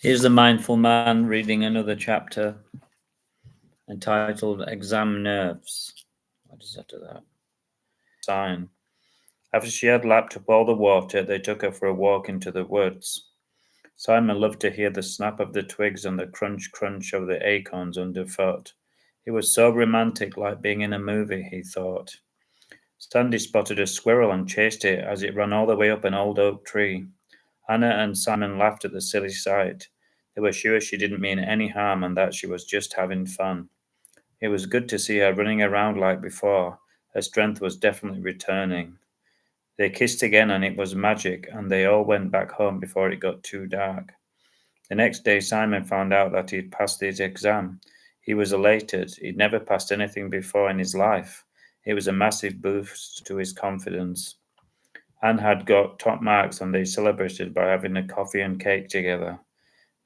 Here's the mindful man reading another chapter entitled Exam Nerves. What does that do that? Sign. After she had lapped up all the water, they took her for a walk into the woods. Simon loved to hear the snap of the twigs and the crunch crunch of the acorns underfoot. It was so romantic, like being in a movie, he thought. Sandy spotted a squirrel and chased it as it ran all the way up an old oak tree. Anna and Simon laughed at the silly sight. They were sure she didn't mean any harm and that she was just having fun. It was good to see her running around like before. Her strength was definitely returning. They kissed again and it was magic, and they all went back home before it got too dark. The next day, Simon found out that he'd passed his exam. He was elated. He'd never passed anything before in his life. It was a massive boost to his confidence. Anne had got top marks and they celebrated by having a coffee and cake together.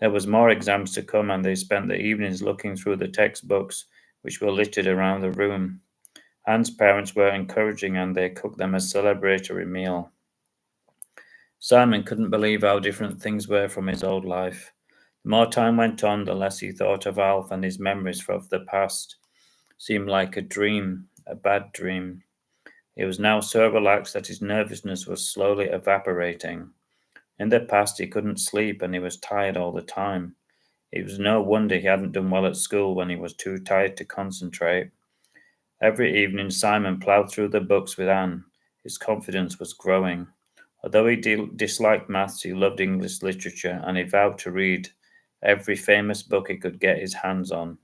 There was more exams to come and they spent the evenings looking through the textbooks which were littered around the room. Anne's parents were encouraging and they cooked them a celebratory meal. Simon couldn't believe how different things were from his old life. The more time went on, the less he thought of Alf, and his memories of the past seemed like a dream, a bad dream. He was now so relaxed that his nervousness was slowly evaporating. In the past, he couldn't sleep and he was tired all the time. It was no wonder he hadn't done well at school when he was too tired to concentrate. Every evening, Simon ploughed through the books with Anne. His confidence was growing. Although he disliked maths, he loved English literature and he vowed to read every famous book he could get his hands on.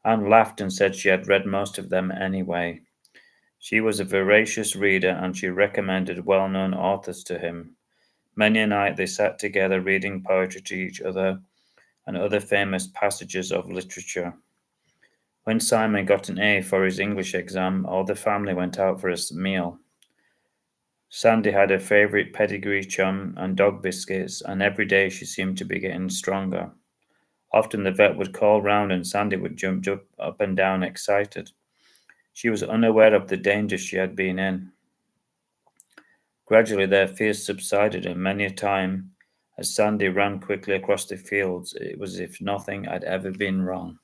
Anne laughed and said she had read most of them anyway. She was a voracious reader and she recommended well known authors to him. Many a night they sat together reading poetry to each other and other famous passages of literature. When Simon got an A for his English exam, all the family went out for a meal. Sandy had her favourite pedigree chum and dog biscuits, and every day she seemed to be getting stronger. Often the vet would call round and Sandy would jump up and down excited. She was unaware of the danger she had been in. Gradually their fears subsided, and many a time, as Sandy ran quickly across the fields, it was as if nothing had ever been wrong.